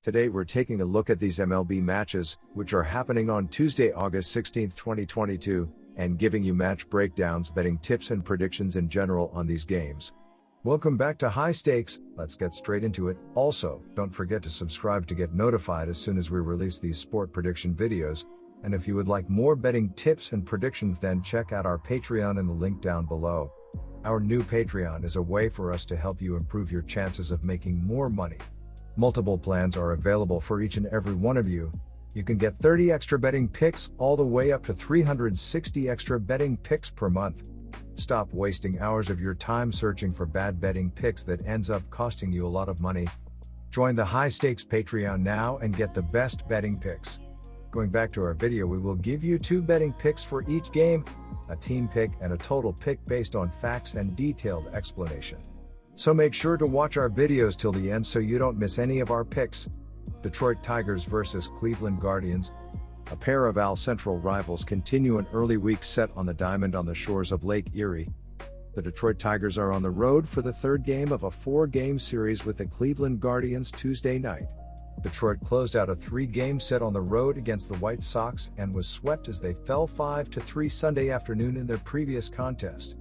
Today we're taking a look at these MLB matches, which are happening on Tuesday, August 16, 2022, and giving you match breakdowns, betting tips and predictions in general on these games. Welcome back to High Stakes. Let's get straight into it. Also, don't forget to subscribe to get notified as soon as we release these sport prediction videos. And if you would like more betting tips and predictions, then check out our Patreon in the link down below. Our new Patreon is a way for us to help you improve your chances of making more money. Multiple plans are available for each and every one of you. You can get 30 extra betting picks all the way up to 360 extra betting picks per month. Stop wasting hours of your time searching for bad betting picks that ends up costing you a lot of money. Join the High Stakes Patreon now and get the best betting picks. Going back to our video, we will give you 2 betting picks for each game, a team pick and a total pick based on facts and detailed explanation. So make sure to watch our videos till the end so you don't miss any of our picks. Detroit Tigers versus Cleveland Guardians. A pair of AL Central rivals continue an early week set on the diamond on the shores of Lake Erie. The Detroit Tigers are on the road for the third game of a 4-game series with the Cleveland Guardians Tuesday night. Detroit closed out a 3-game set on the road against the White Sox and was swept as they fell 5-3 Sunday afternoon in their previous contest.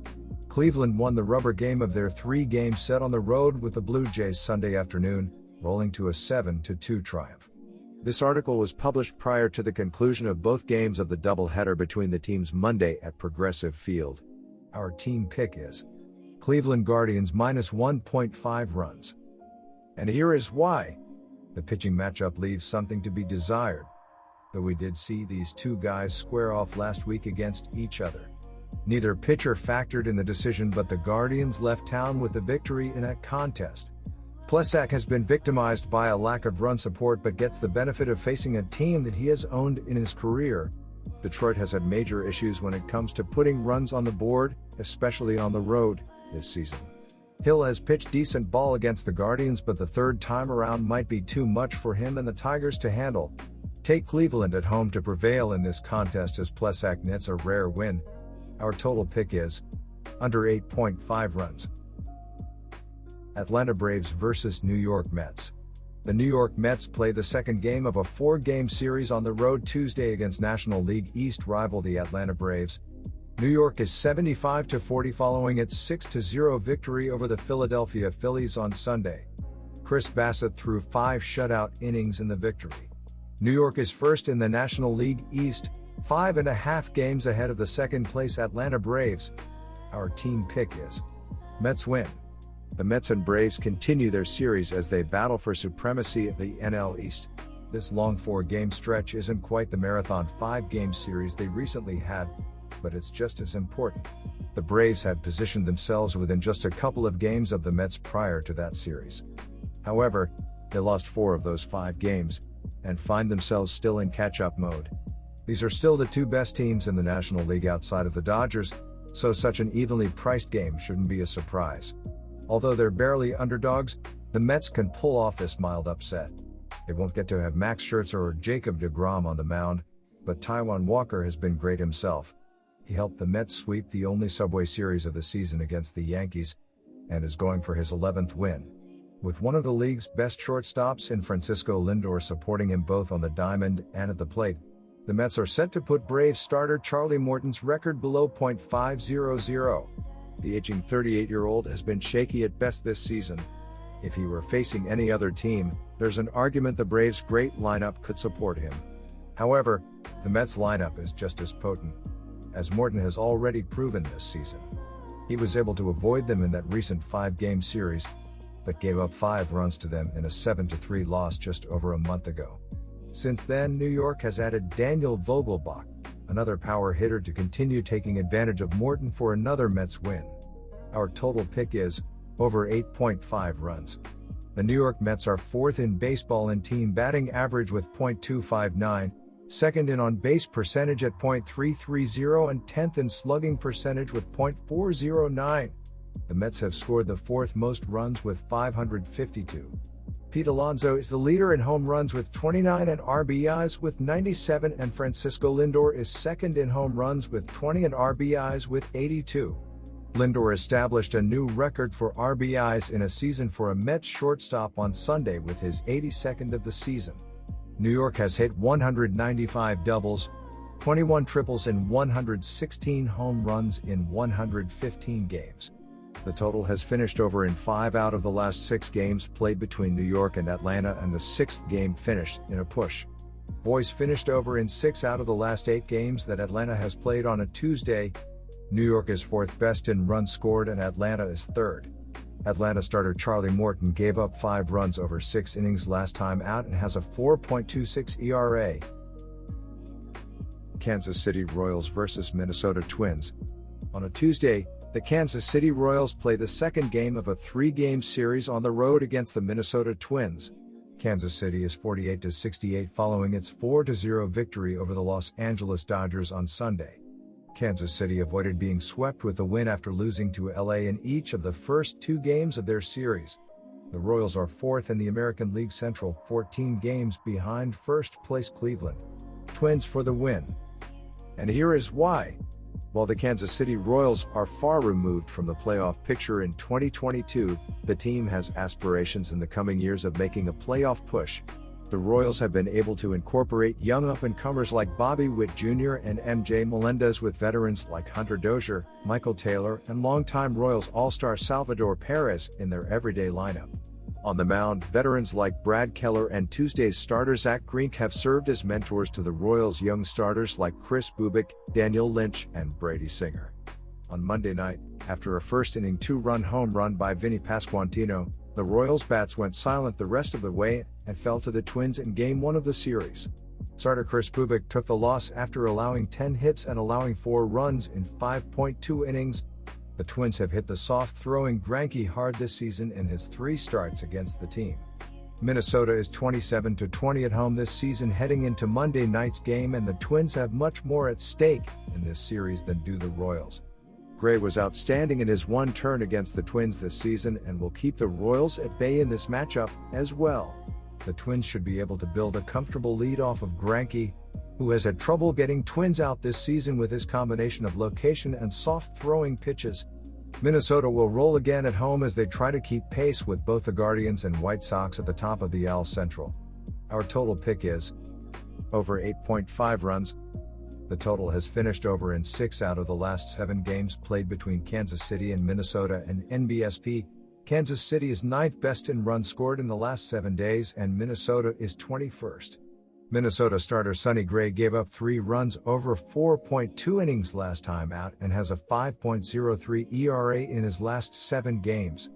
Cleveland won the rubber game of their 3-game set on the road with the Blue Jays Sunday afternoon, rolling to a 7-2 triumph. This article was published prior to the conclusion of both games of the doubleheader between the teams Monday at Progressive Field. Our team pick is Cleveland Guardians minus 1.5 runs. And here is why. The pitching matchup leaves something to be desired, though we did see these two guys square off last week against each other. Neither pitcher factored in the decision, but the Guardians left town with the victory in that contest. Plesac has been victimized by a lack of run support but gets the benefit of facing a team that he has owned in his career. Detroit has had major issues when it comes to putting runs on the board, especially on the road, this season. Hill has pitched decent ball against the Guardians, but the third time around might be too much for him and the Tigers to handle. Take Cleveland at home to prevail in this contest as Plesac nets a rare win. Our total pick is under 8.5 runs. Atlanta Braves versus New York Mets. The New York Mets play the second game of a 4-game series on the road Tuesday against National League East rival the Atlanta Braves. New York is 75-40 following its 6-0 victory over the Philadelphia Phillies on Sunday. Chris Bassett threw 5 shutout innings in the victory. New York is first in the National League East, 5.5 games ahead of the second-place Atlanta Braves. Our team pick is Mets win. The Mets and Braves continue their series as they battle for supremacy at the NL East. This long 4-game stretch isn't quite the marathon 5-game series they recently had, but it's just as important. The Braves had positioned themselves within just a couple of games of the Mets prior to that series. However, they lost 4 of those 5 games, and find themselves still in catch-up mode. These are still the 2 best teams in the National League outside of the Dodgers, so such an evenly priced game shouldn't be a surprise. Although they're barely underdogs, the Mets can pull off this mild upset. They won't get to have Max Scherzer or Jacob deGrom on the mound, but Taijuan Walker has been great himself. He helped the Mets sweep the only Subway Series of the season against the Yankees, and is going for his 11th win. With one of the league's best shortstops in Francisco Lindor supporting him both on the diamond and at the plate, the Mets are set to put Braves starter Charlie Morton's record below .500. The aging 38-year-old has been shaky at best this season. If he were facing any other team, there's an argument the Braves' great lineup could support him. However, the Mets lineup is just as potent, as Morton has already proven this season. He was able to avoid them in that recent 5-game series, but gave up 5 runs to them in a 7-3 loss just over a month ago. Since then, New York has added Daniel Vogelbach, another power hitter, to continue taking advantage of Morton for another Mets win. Our total pick is over 8.5 runs. The New York Mets are 4th in baseball in team batting average with .259, 2nd in on-base percentage at .330 and 10th in slugging percentage with .409. The Mets have scored the 4th most runs with 552. Pete Alonso is the leader in home runs with 29 and RBIs with 97, and Francisco Lindor is second in home runs with 20 and RBIs with 82. Lindor established a new record for RBIs in a season for a Mets shortstop on Sunday with his 82nd of the season. New York has hit 195 doubles, 21 triples and 116 home runs in 115 games. The total has finished over in 5 out of the last 6 games played between New York and Atlanta, and the 6th game finished in a push. Boys finished over in 6 out of the last 8 games that Atlanta has played on a Tuesday. New York is 4th best in runs scored and Atlanta is 3rd. Atlanta starter Charlie Morton gave up 5 runs over 6 innings last time out and has a 4.26 ERA. Kansas City Royals vs. Minnesota Twins. On a Tuesday, the Kansas City Royals play the second game of a 3-game series on the road against the Minnesota Twins. Kansas City is 48-68 following its 4-0 victory over the Los Angeles Dodgers on Sunday. Kansas City avoided being swept with the win after losing to LA in each of the first 2 games of their series. The Royals are 4th in the American League Central, 14 games behind first-place Cleveland Twins for the win. And here is why. While the Kansas City Royals are far removed from the playoff picture in 2022, the team has aspirations in the coming years of making a playoff push. The Royals have been able to incorporate young up-and-comers like Bobby Witt Jr. and MJ Melendez with veterans like Hunter Dozier, Michael Taylor, and longtime Royals all-star Salvador Perez in their everyday lineup. On the mound, veterans like Brad Keller and Tuesday's starter Zach Greinke have served as mentors to the Royals' young starters like Chris Bubic, Daniel Lynch, and Brady Singer. On Monday night, after a first-inning 2-run home run by Vinny Pasquantino, the Royals' bats went silent the rest of the way and fell to the Twins in Game 1 of the series. Starter Chris Bubic took the loss after allowing 10 hits and allowing 4 runs in 5.2 innings. The Twins have hit the soft-throwing Greinke hard this season in his 3 starts against the team. Minnesota is 27-20 at home this season heading into Monday night's game, and the Twins have much more at stake in this series than do the Royals. Gray was outstanding in his one turn against the Twins this season and will keep the Royals at bay in this matchup as well. The Twins should be able to build a comfortable lead off of Greinke, who has had trouble getting Twins out this season with his combination of location and soft-throwing pitches. Minnesota will roll again at home as they try to keep pace with both the Guardians and White Sox at the top of the AL Central. Our total pick is over 8.5 runs. The total has finished over in 6 out of the last 7 games played between Kansas City and Minnesota and NBSP. Kansas City is 9th best in runs scored in the last 7 days and Minnesota is 21st. Minnesota starter Sonny Gray gave up 3 runs over 4.2 innings last time out and has a 5.03 ERA in his last 7 games.